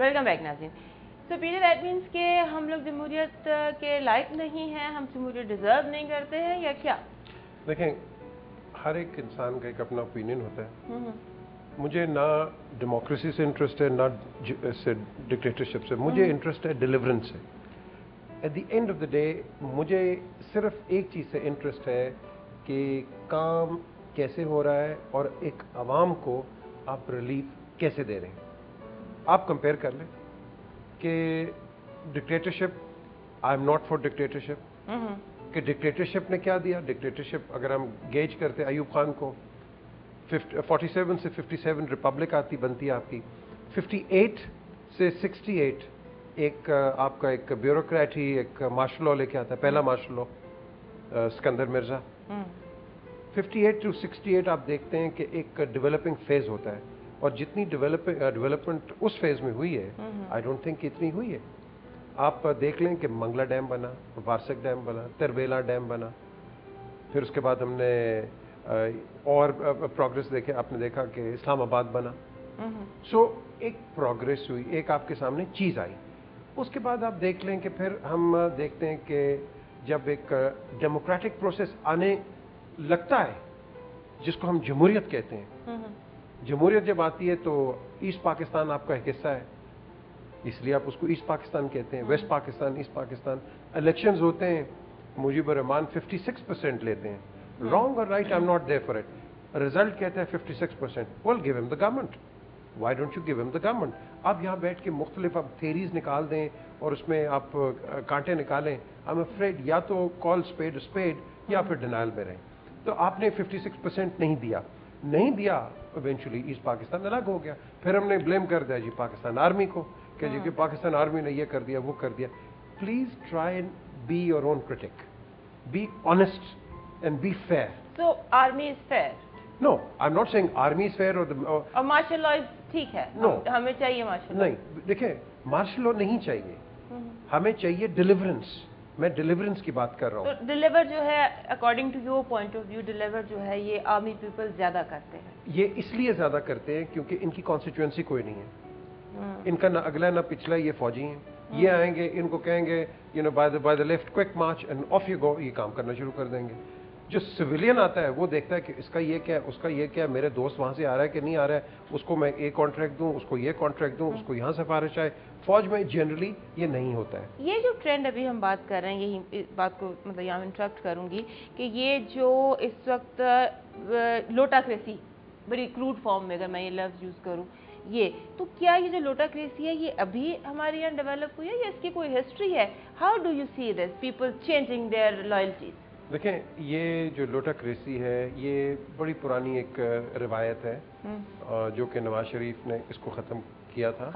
Welcome back नाज़रीन। सो Peter that means कि हम लोग जमहूरियत के लायक नहीं हैं, हम जमहूरियत डिज़र्व नहीं करते हैं या क्या? देखें, हर एक इंसान का एक अपना ओपिनियन होता है। मुझे ना डेमोक्रेसी से इंटरेस्ट है, ना डिक्टेटरशिप से। मुझे इंटरेस्ट है डिलीवरेंस से। At the end of the day मुझे सिर्फ एक चीज़ से इंटरेस्ट है कि काम कैसे हो रहा है और एक आवाम को आप रिलीफ कैसे दे रहे हैं। आप कंपेयर कर लें कि dictatorship, I am not for dictatorship, कि डिक्टेटरशिप ने क्या दिया। डिक्टेटरशिप अगर हम गेज करते अयूब खान को 47 से 57 रिपब्लिक आती बनती है आपकी, 58 से 68 एक आपका एक ब्यूरोक्रेट ही एक मार्शल लॉ लेके आता है, पहला martial law Sikandar Mirza. 58 to 68 आप देखते हैं कि एक डेवलपिंग फेज होता है, और जितनी डेवलपमेंट उस फेज में हुई है आई डोंट थिंक इतनी हुई है। आप देख लें कि मंगला डैम बना, वार्सक डैम बना, तरबेला डैम बना, फिर उसके बाद हमने और प्रोग्रेस देखे, आपने देखा कि इस्लामाबाद बना। सो एक प्रोग्रेस हुई, एक आपके सामने चीज़ आई। उसके बाद आप देख लें कि फिर हम देखते हैं कि जब एक डेमोक्रेटिक प्रोसेस आने लगता है, जिसको हम जमहूरियत कहते हैं, जमहूरियत जब आती है तो ईस्ट पाकिस्तान आपका एक हिस्सा है, इसलिए आप उसको ईस्ट पाकिस्तान कहते हैं। West Pakistan, east Pakistan, elections होते हैं, मुजीबुर रहमान 56% लेते हैं। रॉन्ग और right, I am not there for it. Result कहता है 56%, well give him the government, why don't you give him the government. आप यहाँ बैठ के मुख्तलिफ आप थेरीज निकाल दें और उसमें आप कांटे निकालें, आई एम अफ्रेड या तो कॉल स्पेड स्पेड या फिर डिनाइल में रहें। तो आपने 56% नहीं दिया, इवेंचुअली ईस्ट पाकिस्तान अलग हो गया। फिर हमने ब्लेम कर दिया जी पाकिस्तान आर्मी को, कि जी कि पाकिस्तान आर्मी ने ये कर दिया, वो कर दिया। Please try and be your own critic, be honest and be fair. So army is fair? No, I am not saying army is fair और मार्शल लॉ ठीक है। नो, हमें चाहिए मार्शल लॉ। नहीं, देखिए मार्शल लॉ नहीं चाहिए, हमें चाहिए डिलीवरेंस। मैं डिलीवरेंस की बात कर रहा हूँ। तो डिलीवर जो है, according to your point of view, deliver जो है ये आर्मी पीपल ज्यादा करते हैं। ये इसलिए ज्यादा करते हैं क्योंकि इनकी कॉन्स्टिट्यूएंसी कोई नहीं है, इनका ना अगला ना पिछला, ये फौजी हैं। ये आएंगे, इनको कहेंगे you know by the left quick March end of you go, ये काम करना शुरू कर देंगे। जो सिविलियन आता है वो देखता है कि इसका ये क्या है, उसका ये क्या है, मेरे दोस्त वहां से आ रहा है कि नहीं आ रहा है, उसको मैं ये कॉन्ट्रैक्ट दूं, उसको ये कॉन्ट्रैक्ट दूं, उसको यहाँ सिफारिश आए। फौज में जनरली ये नहीं होता है। ये जो ट्रेंड अभी हम बात कर रहे हैं, यही इस बात को मतलब यहाँ इंटरप्ट करूंगी कि ये जो इस वक्त लोटाक्रेसी, बड़ी क्रूड फॉर्म में अगर मैं ये लफ्ज यूज करूँ, ये तो क्या ये जो लोटाक्रेसी है ये अभी हमारे यहाँ डेवलप हुई है या इसकी कोई हिस्ट्री है? How do you see this people changing their loyalties? देखें, ये जो लोटाक्रेसी है ये बड़ी पुरानी एक रिवायत है, जो कि नवाज शरीफ ने इसको ख़त्म किया था।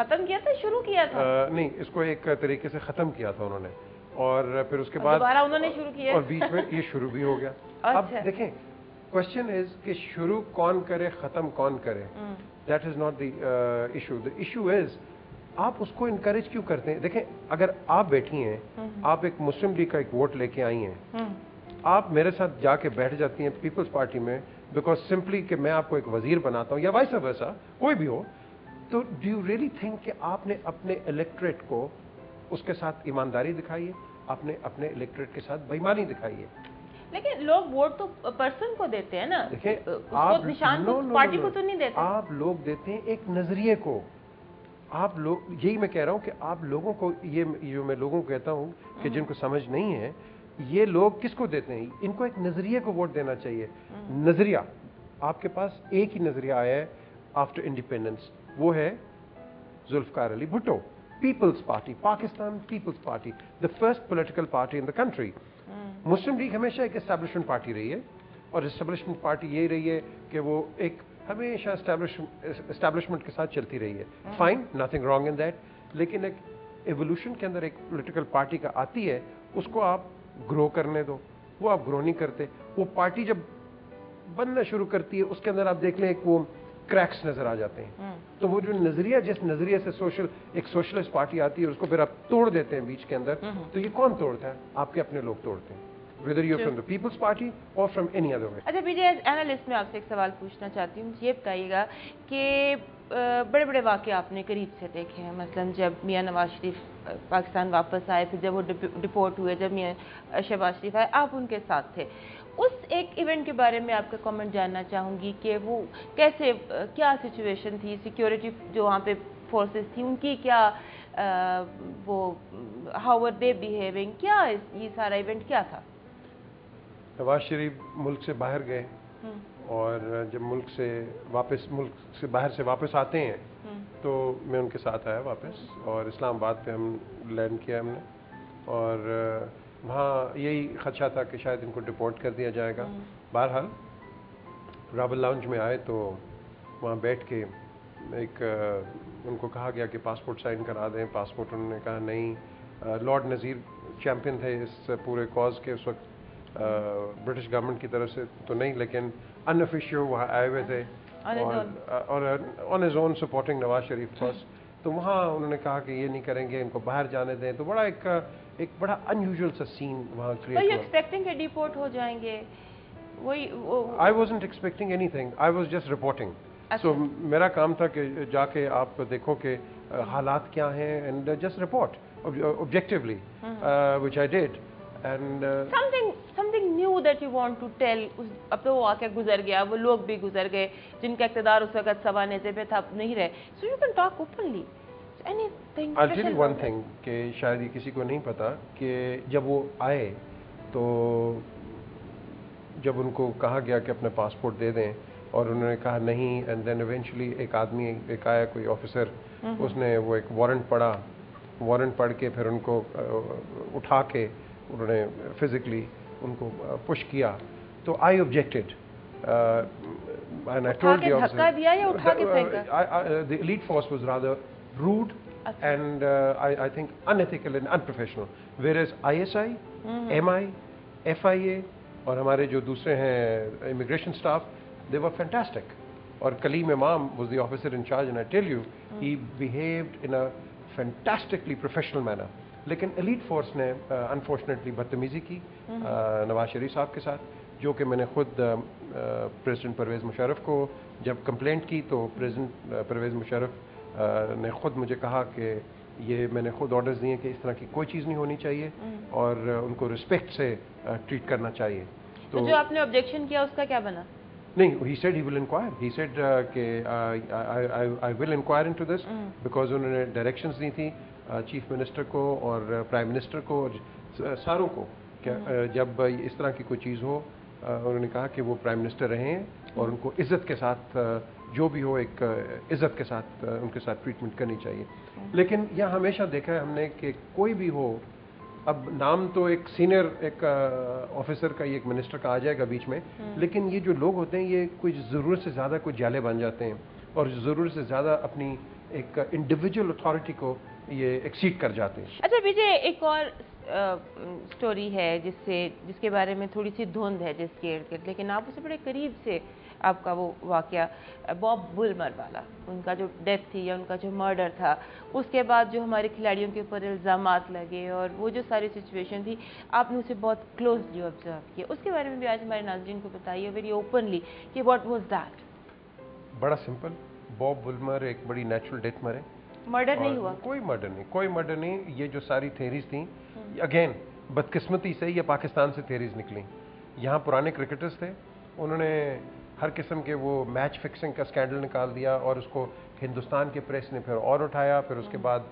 शुरू किया था? नहीं, इसको एक तरीके से ख़त्म किया था उन्होंने, और फिर उसके बाद दोबारा उन्होंने शुरू किया, और बीच में ये शुरू भी हो गया। अब देखें, क्वेश्चन इज कि शुरू कौन करे, ख़त्म कौन करे, that is not the issue. The issue is आप उसको इनकरेज क्यों करते हैं। देखें, अगर आप बैठी हैं, आप एक मुस्लिम लीग का एक वोट लेके आई हैं, आप मेरे साथ जाके बैठ जाती हैं पीपल्स पार्टी में बिकॉज सिंपली कि मैं आपको एक वजीर बनाता हूं या वाइस वर्सा, कोई भी हो, तो डू यू रियली थिंक कि आपने अपने इलेक्ट्रेट को उसके साथ ईमानदारी दिखाई है, आपने अपने इलेक्ट्रेट के साथ बेईमानी दिखाई है? लेकिन लोग वोट तो पर्सन को देते हैं ना, देखिए आप निशान को पार्टी को तो नहीं देते। आप लोग देते हैं एक नजरिए को। आप लोग, यही मैं कह रहा हूं कि आप लोगों को, ये जो मैं लोगों को कहता हूं कि जिनको समझ नहीं है, ये लोग किसको देते हैं, इनको एक नजरिए को वोट देना चाहिए। नजरिया, आपके पास एक ही नजरिया आया है आफ्टर इंडिपेंडेंस, वो है Zulfikar Ali Bhutto, People's party, Pakistan People's party, the first political party in the country. Muslim League हमेशा एक एस्टैब्लिशमेंट पार्टी रही है, और एस्टैब्लिशमेंट पार्टी यही रही है कि वो एक हमेशा एस्टैब्लिशमेंट के साथ चलती रही है। Fine, nothing wrong in that, लेकिन एक एवोल्यूशन के अंदर एक पॉलिटिकल पार्टी का आती है, उसको आप ग्रो करने दो। वो आप ग्रो नहीं करते। वो पार्टी जब बनना शुरू करती है, उसके अंदर आप देख लें एक वो क्रैक्स नजर आ जाते हैं। तो वो जो नजरिया, जिस नजरिए से एक सोशलिस्ट पार्टी आती है, उसको फिर आप तोड़ देते हैं बीच के अंदर, तो ये कौन तोड़ता है? आपके अपने लोग तोड़ते हैं। whether you're from the People's Party or from any other way. अच्छा पीजे एज एनालिस्ट मैं आपसे एक सवाल पूछना चाहती हूँ, ये बताइएगा कि बड़े बड़े वाक़े आपने करीब से देखे हैं, मसलन जब मियां नवाज शरीफ पाकिस्तान वापस आए, फिर जब वो डिपोर्ट हुए, जब मियां शहबाज शरीफ आए, आप उनके साथ थे। उस एक इवेंट के बारे में आपका कमेंट जानना चाहूँगी कि वो कैसे, क्या सिचुएशन थी, सिक्योरिटी जो वहाँ पे फोर्सेस थी उनकी क्या वो हाउ वर दे बिहेविंग, क्या ये सारा इवेंट क्या था? नवाज शरीफ मुल्क से बाहर गए और जब मुल्क से बाहर से वापस आते हैं तो मैं उनके साथ आया वापस और इस्लामाबाद पे हम लैंड किया हमने और वहाँ यही खदशा था कि शायद इनको डिपोर्ट कर दिया जाएगा। बहरहाल रावल लाउंज में आए तो वहाँ बैठ के उनको कहा गया कि पासपोर्ट साइन करा दें। पासपोर्ट उन्होंने कहा नहीं। लॉर्ड नज़ीर चैम्पियन थे इस पूरे कॉज के उस वक्त, ब्रिटिश गवर्नमेंट की तरफ से तो नहीं, लेकिन अनऑफिशियल वहाँ आए हुए थे और on his own supporting Nawaz Sharif first. तो वहाँ उन्होंने कहा कि ये नहीं करेंगे, इनको बाहर जाने दें। तो बड़ा एक बड़ा अनयूजुअल सा सीन वहाँ क्रिएट हुआ। एक्सपेक्टिंग कि डिपोर्ट हो जाएंगे? I wasn't expecting anything, I was just reporting. So मेरा काम था कि जाके आप देखो कि हालात क्या हैं and just report objectively, which I did. And something new that you want to tell? अब तो वो वाक़या गुजर गया, वो लोग भी गुजर गए जिनका इक़्तिदार उस वक़्त सवा नेज़े पे था, अब नहीं रहे। So you can talk openly. Anything? I'll tell you one thing कि शायद ये किसी को नहीं पता कि जब वो आए तो जब उनको कहा गया कि अपना पासपोर्ट दे दें और उन्होंने कहा नहीं, एंड देन इवेंचुअली एक आदमी एक आया, कोई ऑफिसर, उसने वो एक वारंट पढ़ के फिर उनको उठा के उन्होंने फिजिकली उनको पुश किया। तो I objected and I told the officer, धक्का दिया या उठा के फेंका? The elite force was rather rude and I think unethical and unprofessional, whereas ISI, MI, FIA और हमारे जो दूसरे हैं immigration staff, they were fantastic. और Kaleem Imam was the officer in charge and I tell you he behaved in a fantastically professional manner. लेकिन elite force ने unfortunately बदतमीजी की नवाज शरीफ साहब के साथ, जो कि मैंने खुद प्रेसिडेंट परवेज़ मुशर्रफ को जब कंप्लेंट की तो प्रेसिडेंट परवेज़ मुशर्रफ ने खुद मुझे कहा कि ये मैंने खुद ऑर्डर्स दिए कि इस तरह की कोई चीज़ नहीं होनी चाहिए और उनको रिस्पेक्ट से ट्रीट करना चाहिए। तो जो आपने ऑब्जेक्शन किया उसका क्या बना? नहीं, he said he will inquire. He said कि I will inquire into this because उन्होंने डायरेक्शंस दी थी चीफ मिनिस्टर को और प्राइम मिनिस्टर को और सारों को कि जब इस तरह की कोई चीज़ हो, उन्होंने कहा कि वो प्राइम मिनिस्टर रहें और उनको इज़्ज़त के साथ जो भी हो एक इज़्ज़त के साथ उनके साथ ट्रीटमेंट करनी चाहिए। लेकिन यह हमेशा देखा है हमने कि कोई भी हो, अब नाम तो एक सीनियर एक ऑफिसर का, एक मिनिस्टर का आ जाएगा बीच में, लेकिन ये जो लोग होते हैं ये कोई ज़रूरत से ज़्यादा कोई जाले बन जाते हैं और ज़रूरत से ज़्यादा अपनी एक इंडिविजुअल अथॉरिटी को ये एक्सीड कर जाते हैं। अच्छा विजय, एक और स्टोरी है जिसके बारे में थोड़ी सी धुंध है जिसके इर्द गिर्द, लेकिन आप उसे बड़े करीब से आपका वो वाक़या बॉब वुलमर वाला, उनका जो डेथ थी या उनका जो मर्डर था, उसके बाद जो हमारे खिलाड़ियों के ऊपर इल्ज़ामात लगे और वो जो सारी सिचुएशन थी, आपने उसे बहुत क्लोजली ऑब्जर्व किया, उसके बारे में भी आज हमारे नाज़रीन को बताइए वेरी ओपनली कि व्हाट वाज दैट। बड़ा सिंपल, बॉब वुलमर एक बड़ी नेचुरल डेथ मरे, मर्डर नहीं हुआ, कोई मर्डर नहीं। ये जो सारी थेरीज थी, अगेन बदकिस्मती से ये पाकिस्तान से थेरीज निकली। यहाँ पुराने क्रिकेटर्स थे, उन्होंने हर किस्म के वो मैच फिक्सिंग का स्कैंडल निकाल दिया और उसको हिंदुस्तान के प्रेस ने फिर और उठाया, फिर उसके बाद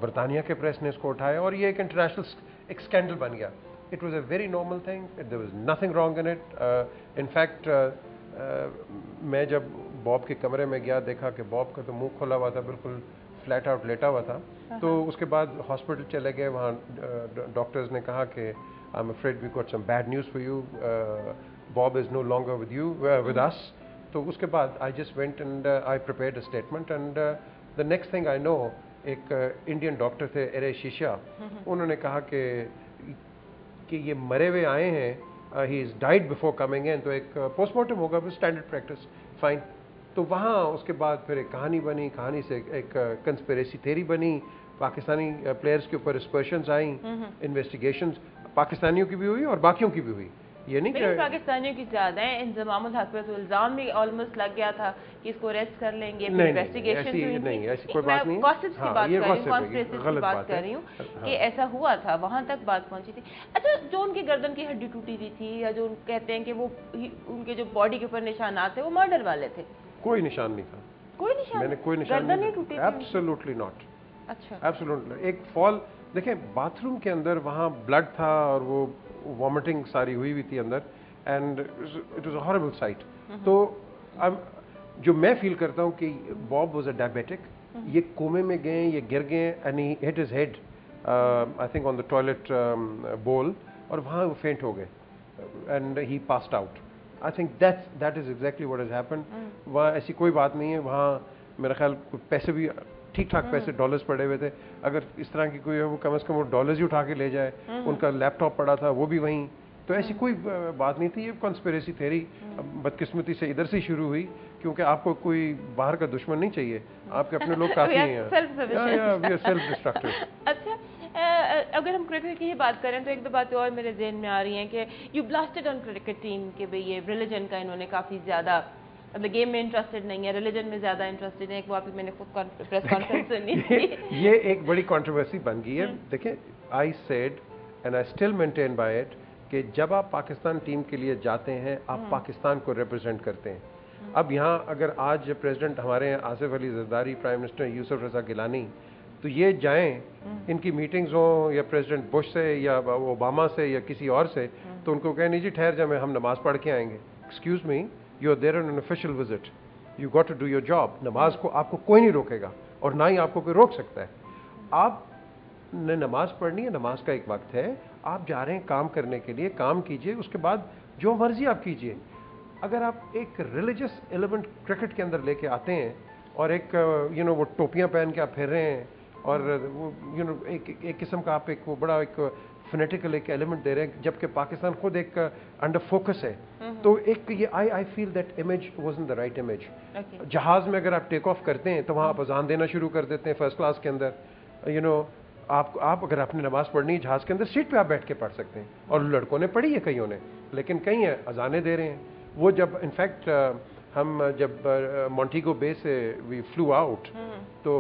बरतानिया के प्रेस ने इसको उठाया और ये एक इंटरनेशनल एक स्कैंडल बन गया। It was a very normal thing, there was nothing wrong in it. In fact मैं जब बॉब के कमरे में गया, देखा कि बॉब का तो मुंह खोला हुआ था, बिल्कुल फ्लैट आउट लेटा हुआ था। तो उसके बाद हॉस्पिटल चले गए, वहाँ डॉक्टर्स ने कहा कि I am afraid we got some bad news for you, Bob is no longer with us. तो उसके बाद I just went and I prepared a statement and the next thing I know एक Indian doctor थे array शीशा, उन्होंने कहा कि ये मरे हुए आए हैं, he is died before coming in, तो एक पोस्टमार्टम होगा, स्टैंडर्ड प्रैक्टिस, फाइन। तो वहाँ उसके बाद फिर एक कहानी बनी, कहानी से एक कंस्पिरेसी थ्योरी बनी, पाकिस्तानी प्लेयर्स के ऊपर रिस्पर्शंस आई, इन्वेस्टिगेशंस। पाकिस्तानियों की भी हुई और बाकियों की भी हुई, ये नहीं कि पाकिस्तानियों की ज्यादा है। इंजमामुल हक पे तो इल्जाम भी ऑलमोस्ट लग गया था कि इसको अरेस्ट कर लेंगे, इन्वेस्टिगेशन नहीं, ऐसी कोई बात नहीं है। गॉसिप्स की बात कर रही हूँ, कॉन्स्पिरेसी की बात कर रही हूँ कि ऐसा हुआ था, वहां तक बात पहुंची थी। अच्छा, जो उनकी गर्दन की हड्डी टूटी हुई थी, या जो कहते हैं कि वो उनके जो बॉडी के ऊपर निशानात थे वो मर्डर वाले थे? कोई निशान नहीं था। कोई निशान? मैंने कोई निशान नहीं टूटी? Absolutely not. अच्छा, एब्सोल्युटली। एक फॉल देखें, बाथरूम के अंदर वहाँ ब्लड था और वो वॉमिटिंग सारी हुई थी अंदर, and it was a horrible site. तो अब जो मैं फील करता हूँ कि बॉब वाज अ डायबिटिक, ये कोमे में गए, ये गिर गए, and he hit his head I think on the toilet बोल, और वहाँ वो फेंट हो गए and he passed out. I think that is exactly what has happened. वहाँ ऐसी कोई बात नहीं है, वहाँ मेरा ख्याल पैसे भी ठीक ठाक पैसे डॉलर्स पड़े हुए थे। अगर इस तरह की कोई है वो कम से कम वो डॉलर्स ही उठा के ले जाए। उनका लैपटॉप पड़ा था वो भी वहीं, तो ऐसी कोई बात नहीं थी। ये कॉन्स्पिरेसी थ्योरी बदकिस्मती से इधर से शुरू हुई, क्योंकि आपको कोई बाहर का दुश्मन नहीं चाहिए, आपके अपने लोग काफी हैं। Self destructive. अच्छा, अगर हम क्रिकेट की ही बात करें तो एक दो बातें और मेरे ज़हन में आ रही हैं कि you blasted on cricket team के भाई ये रिलीजन का इन्होंने काफ़ी ज़्यादा, मतलब गेम में इंटरेस्टेड नहीं है, रिलीजन में ज़्यादा इंटरेस्टेड है। एक बात मैंने खुद प्रेस कॉन्फ्रेंस सुनी थी। ये एक बड़ी कंट्रोवर्सी बन गई है। देखिए, I said and I still maintain by it कि जब आप पाकिस्तान टीम के लिए जाते हैं, आप पाकिस्तान को रिप्रेजेंट करते हैं। अब यहाँ अगर आज प्रेसिडेंट हमारे हैं आसिफ अली जरदारी, प्राइम मिनिस्टर यूसुफ रजा गिलानी, तो ये जाएं, इनकी मीटिंग्स हो या प्रेसिडेंट बुश से या ओबामा से या किसी और से, तो उनको कहें नहीं जी ठहर जाए, हम नमाज पढ़ के आएंगे। Excuse me, you are there on an official visit, you got to do your job. नमाज को आपको कोई नहीं रोकेगा और ना ही आपको कोई रोक सकता है। आप ने नमाज पढ़नी है, नमाज का एक वक्त है, आप जा रहे हैं काम करने के लिए, काम कीजिए, उसके बाद जो मर्जी आप कीजिए। अगर आप एक रिलीजियस एलिमेंट क्रिकेट के अंदर लेके आते हैं और एक वो टोपियां पहन के आप फिर रहे हैं और वो एक किस्म का आप एक वो बड़ा एक फिनेटिकल एक एलिमेंट दे रहे हैं, जबकि पाकिस्तान खुद एक अंडर फोकस है, तो एक ये I feel that image wasn't the right image. जहाज में अगर आप टेक ऑफ करते हैं तो वहाँ आप अजान देना शुरू कर देते हैं फर्स्ट क्लास के अंदर। आप अगर आपने नमाज पढ़नी है जहाज के अंदर, सीट पे आप बैठ के पढ़ सकते हैं, और लड़कों ने पढ़ी है कईयों ने, लेकिन कई हैं अजाने दे रहे हैं। वो जब इनफैक्ट हम जब मॉन्टेगो बे से वी फ्लू आउट, तो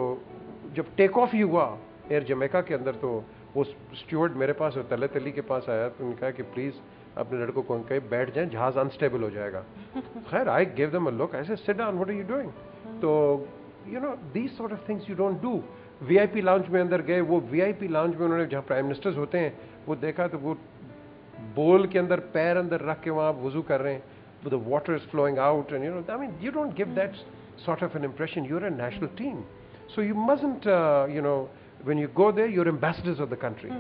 जब टेक ऑफ ही हुआ एयर जमैका के अंदर, तो वो स्टूवर्ड मेरे पास और तले तली के पास आया, तो उन्होंने कहा कि प्लीज़ अपने लड़कों को कहे बैठ जाएं, जहाज अनस्टेबल हो जाएगा। खैर I give them a look, I said sit down, what are you doing? तो these sort of things you don't do. VIP lounge में अंदर गए, वो वीआईपी लाउंज में उन्होंने जहाँ प्राइम मिनिस्टर्स होते हैं वो देखा, तो वो बोल के अंदर पैर अंदर रख के वहाँ वुजू कर रहे हैं, the water is flowing out, and I mean you don't give that sort of an impression. You're a national team, so you mustn't when you go there, you're ambassadors of the country,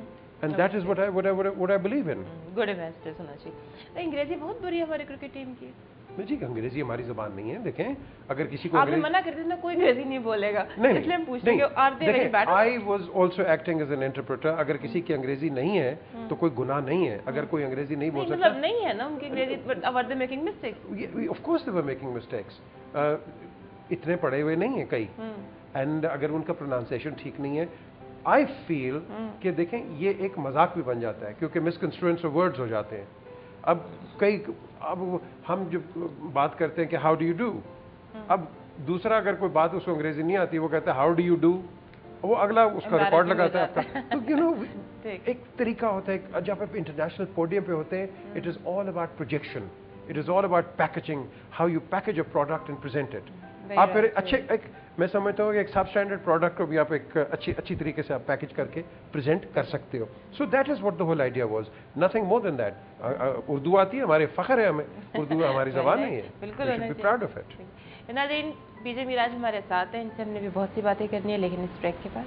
and that is what I believe in. Good ambassadors होना चाहिए। अंग्रेजी बहुत बुरी है हमारी cricket team की। जी, अंग्रेजी हमारी ज़बान नहीं है। देखें, अगर किसी को आपने मना कर दिया ना, कोई अंग्रेजी नहीं बोलेगा, इसलिए हम पूछ रहे हैं, are they very bad? I was also acting as an interpreter. अगर किसी की अंग्रेजी नहीं है तो कोई गुनाह नहीं है। अगर कोई अंग्रेजी नहीं बोल सकता, मतलब नहीं है ना उनकी अंग्रेजी, but are they making mistakes? Of course they were making mistakes. इतने पढ़े हुए नहीं है कई, एंड अगर उनका प्रोनाउंसिएशन ठीक नहीं है, आई फील कि देखें ये एक मजाक भी बन जाता है, क्योंकि मिसकंस्ट्रुएंस ऑफ वर्ड्स हो जाते हैं। अब हम जब बात करते हैं कि हाउ डू यू डू, अब दूसरा अगर कोई बात उसको अंग्रेजी नहीं आती, वो कहता है हाउ डू यू डू, वो अगला उसका रिकॉर्ड लगाता है आपका। तो एक तरीका होता है जब आप इंटरनेशनल पोडियम पे होते हैं, it is all about projection, it is all about packaging, how you package a product and present it. आप फिर मैं समझता हूँ कि एक सब स्टैंडर्ड प्रोडक्ट को भी आप एक अच्छी तरीके से आप पैकेज करके प्रेजेंट कर सकते हो। So that is what the whole idea was, nothing more than that. Urdu आती है, हमारे फख्र है, हमें उर्दू हमारी ज़बान नहीं है, बिल्कुल प्राउड ऑफ इट। नाज़रीन, बीजे मिराज हमारे साथ हैं, इनसे हमने भी बहुत सी बातें करनी है, लेकिन इस ब्रेक के बाद